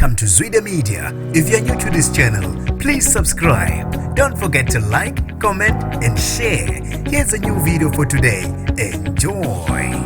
Welcome to Zwida Media. If you're new to this channel, please subscribe. Don't forget to like, comment and share. Here's a new video for today. Enjoy.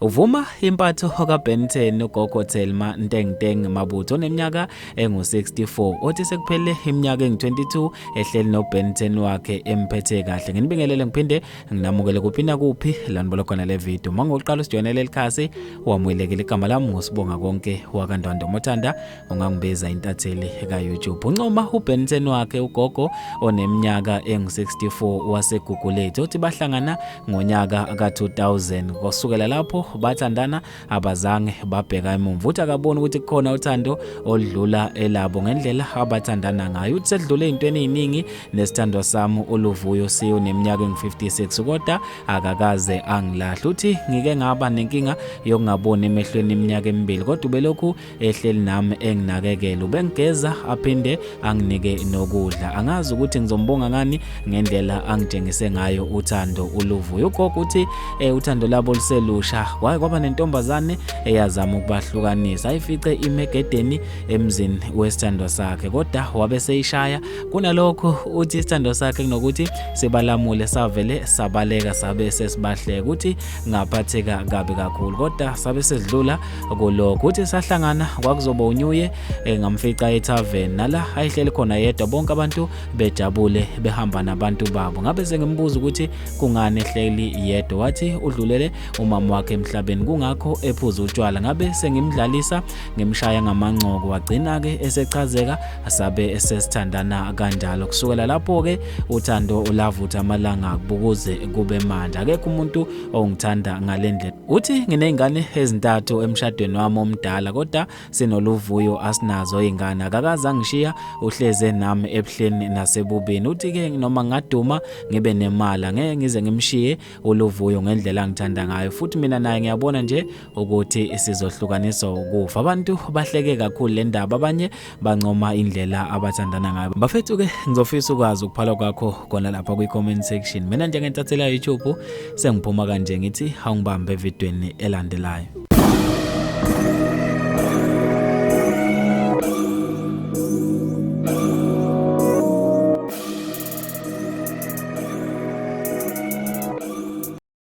Uvuma impatho kaBenten ugogo Thelma Ntengteng Mabutho oneminyaka engu-64 othi sekuphele iminyaka engu-22 ehleli noBenten wakhe emphethe kahle. Nginibingelele ngiphinde nginamukele kuphinda kuphi lanibona khona le video. Mangoqala usijoinele likhasi wamuyelekile igama lami ngosibonga konke wakandwando Mothanda ungangibiza intatheli ka-YouTube. Uncoma uBenten wakhe ugogo oneminyaka engu-64 waseGugulethu othi bahlangana ngonyaka ka-2000 kusukela lapho bathandana abazange babheka emuva. Uthi akabona ukuthi kukhona uthando oludlula elabo ngendlela abathandana ngayo. Uthi sedlule ezintweni eziningi nesithando sami oluvuyo siyo neminyaka engu-56 kodwa akakaze angilahla. Uthi ngike ngaba nenkinga yokungaboni emehlweni iminyaka emibili kodwa ubelokhu ehleli nami enginakekela, ubengigeza aphinde anginike nokudla. Angazi ukuthi ngizombonga ngani ngendlela angitshengise ngayo uthando oluvuyo. Ugogo uthi uthando labo luselusha kwaba nentombazane eyazama ukubahlukanisa, ayifice imegedeni emzini wesithando sakhe kodwa wabe seyishaya. Kunalokho uthi isithando sakhe kunokuthi sibalamule savele sabaleka sabe sesibahleka. Uthi ngaphatheka kabi kakhulu kodwa sabe sesidlula kulokho. Uthi sahlangana kwakuzoba unyuye ngamfica ethaveni nala ayihleli khona yedwa, bonke abantu bejabule behamba nabantu babo. Ngabe sengimbuza ukuthi kungani ehleli yedwa, wathi udlulele umama wakhe emhlabeni kungakho ephuza utshwala. Ngabe sengimdlalisa ngimshaya ngamancoko, wagcina ke esechazeka asabe esesithandana kanjalo. Kusukela lapho ke uthando ulavutha amalanga kubukuze kube manje. Akekho umuntu ongithanda ngalendlela. Uthi nginezingane ezintathu emshadweni wami omdala kodwa sinoluvuyo asinazo izingane. Akakaze angishiya uhleze nami ebuhleni nasebubini. Uthi ke noma ngaduma ngibe nemali ngeke ngize ngimshiye uluvuyo ngendlela angithanda ngayo, futhi mina naye ngiyabona nje ukuthi sizohlukaniswa ukufa. Abantu bahleke kakhulu le ndaba, abanye bancoma indlela abathandana ngayo. Bafethu ke ngizofisa ukwazi ukuphala kwakho khona lapha kwi-comment section. Mina njengentathela YouTube sengiphuma kanje ngithi awungibambe evidweni elandelayo.